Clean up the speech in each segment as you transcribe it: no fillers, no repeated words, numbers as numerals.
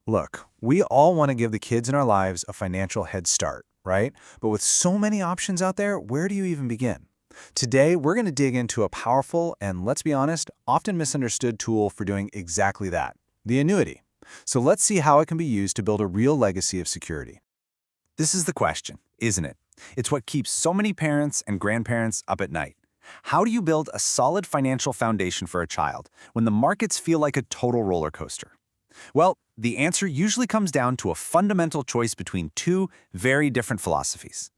Look, we all want to give the kids in our lives a financial head start, right? But with so many options out there, where do you even begin? Today, we're going to dig into a powerful and, let's be honest, often misunderstood tool for doing exactly that, the annuity. So let's see how it can be used to build a real legacy of security. This is the question, isn't it? It's what keeps so many parents and grandparents up at night. How do you build a solid financial foundation for a child when the markets feel like a total roller coaster? Well, the answer usually comes down to a fundamental choice between two very different philosophies.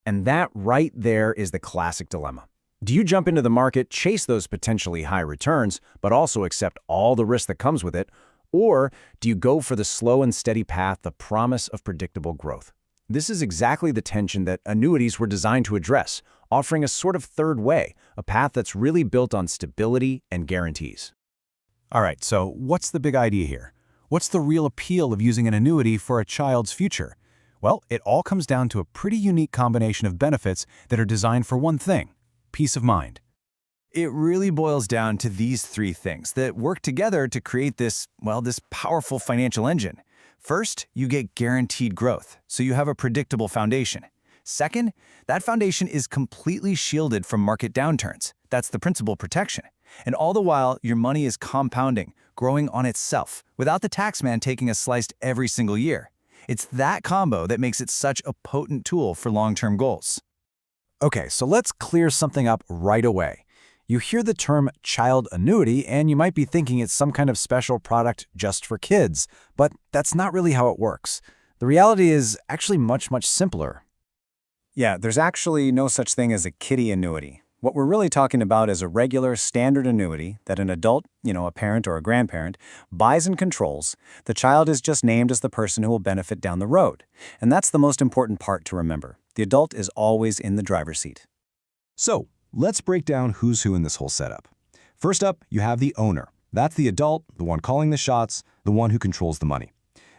And that right there is the classic dilemma. Do you jump into the market, chase those potentially high returns, but also accept all the risk that comes with it? Or do you go for the slow and steady path, the promise of predictable growth? This is exactly the tension that annuities were designed to address, offering a sort of third way, a path that's really built on stability and guarantees. All right, so what's the big idea here? What's the real appeal of using an annuity for a child's future? Well, it all comes down to a pretty unique combination of benefits that are designed for one thing: peace of mind. It really boils down to these three things that work together to create this powerful financial engine. First, you get guaranteed growth, so you have a predictable foundation. Second, that foundation is completely shielded from market downturns. That's the principal protection. And all the while, your money is compounding, growing on itself, without the taxman taking a slice every single year. It's that combo that makes it such a potent tool for long-term goals. Okay, so let's clear something up right away. You hear the term child annuity, and you might be thinking it's some kind of special product just for kids, but that's not really how it works. The reality is actually much, much simpler. Yeah, there's actually no such thing as a kiddie annuity. What we're really talking about is a regular standard annuity that an adult, a parent or a grandparent, buys and controls. The child is just named as the person who will benefit down the road. And that's the most important part to remember. The adult is always in the driver's seat. So, let's break down who's who in this whole setup. First up, you have the owner. That's the adult, the one calling the shots, the one who controls the money.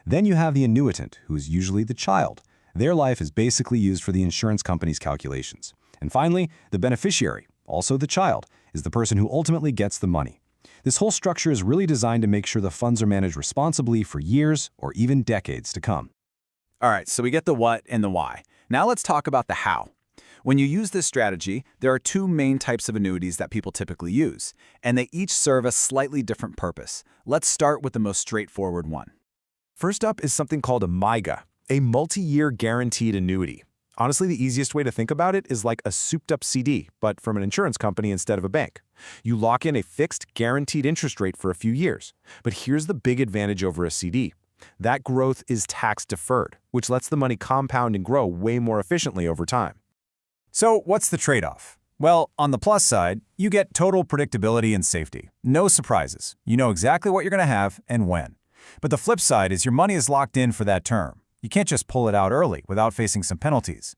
Then you have the annuitant, who is usually the child. Their life is basically used for the insurance company's calculations. And finally, the beneficiary, also the child, is the person who ultimately gets the money. This whole structure is really designed to make sure the funds are managed responsibly for years or even decades to come. All right, so we get the what and the why. Now let's talk about the how. When you use this strategy, there are two main types of annuities that people typically use, and they each serve a slightly different purpose. Let's start with the most straightforward one. First up is something called a MYGA, a multi-year guaranteed annuity. Honestly, the easiest way to think about it is like a souped-up CD, but from an insurance company instead of a bank. You lock in a fixed, guaranteed interest rate for a few years. But here's the big advantage over a CD. That growth is tax-deferred, which lets the money compound and grow way more efficiently over time. So what's the trade-off? Well, on the plus side, you get total predictability and safety. No surprises. You know exactly what you're going to have and when. But the flip side is your money is locked in for that term. You can't just pull it out early without facing some penalties.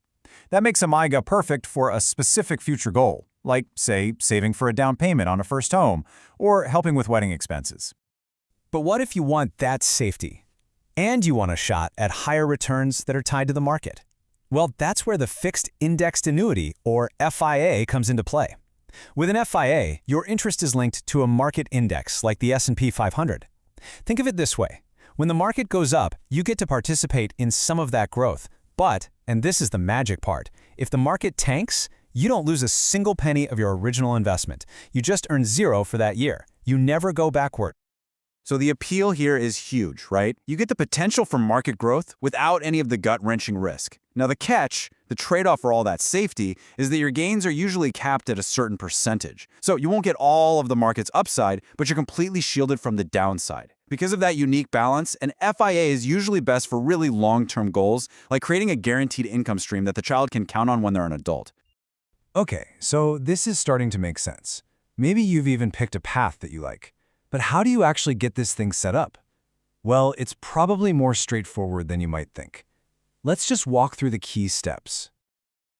That makes a MYGA perfect for a specific future goal, like, say, saving for a down payment on a first home or helping with wedding expenses. But what if you want that safety and you want a shot at higher returns that are tied to the market? Well, that's where the Fixed Indexed Annuity, or FIA, comes into play. With an FIA, your interest is linked to a market index like the S&P 500. Think of it this way. When the market goes up, you get to participate in some of that growth. But, and this is the magic part, if the market tanks, you don't lose a single penny of your original investment. You just earn zero for that year. You never go backward. So the appeal here is huge, right? You get the potential for market growth without any of the gut-wrenching risk. Now the catch, the trade-off for all that safety, is that your gains are usually capped at a certain percentage. So you won't get all of the market's upside, but you're completely shielded from the downside. Because of that unique balance, an FIA is usually best for really long-term goals, like creating a guaranteed income stream that the child can count on when they're an adult. Okay, so this is starting to make sense. Maybe you've even picked a path that you like. But how do you actually get this thing set up? Well, it's probably more straightforward than you might think. Let's just walk through the key steps.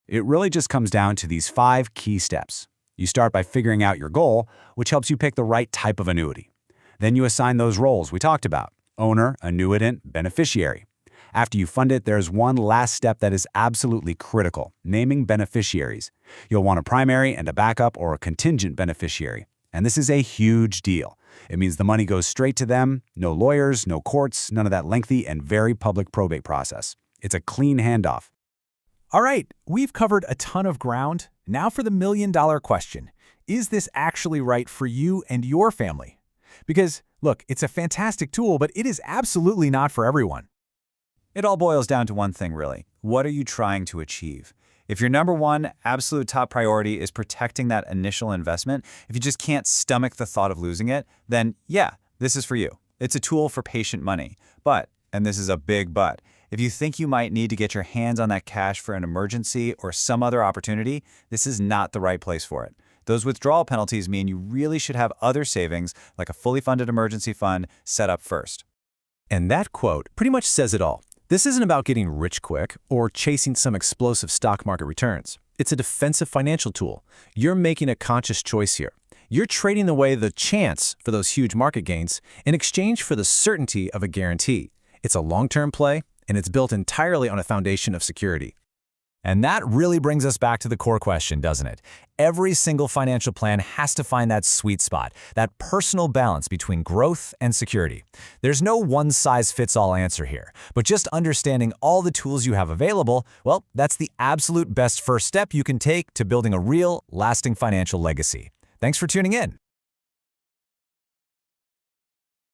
It really just comes down to these 5 key steps. You start by figuring out your goal, which helps you pick the right type of annuity. Then you assign those roles we talked about: owner, annuitant, beneficiary. After you fund it, there's one last step that is absolutely critical: naming beneficiaries. You'll want a primary and a backup or a contingent beneficiary. And this is a huge deal. It means the money goes straight to them, no lawyers, no courts, none of that lengthy and very public probate process. It's a clean handoff. All right, we've covered a ton of ground. Now for the million-dollar question. Is this actually right for you and your family? Because, look, it's a fantastic tool, but it is absolutely not for everyone. It all boils down to one thing, really. What are you trying to achieve? If your number one absolute top priority is protecting that initial investment, if you just can't stomach the thought of losing it, then yeah, this is for you. It's a tool for patient money. But, and this is a big but, if you think you might need to get your hands on that cash for an emergency or some other opportunity, this is not the right place for it. Those withdrawal penalties mean you really should have other savings, like a fully funded emergency fund, set up first. And that quote pretty much says it all. This isn't about getting rich quick or chasing some explosive stock market returns. It's a defensive financial tool. You're making a conscious choice here. You're trading away the chance for those huge market gains in exchange for the certainty of a guarantee. It's a long-term play, and it's built entirely on a foundation of security. And that really brings us back to the core question, doesn't it? Every single financial plan has to find that sweet spot, that personal balance between growth and security. There's no one-size-fits-all answer here, but just understanding all the tools you have available, well, that's the absolute best first step you can take to building a real, lasting financial legacy. Thanks for tuning in.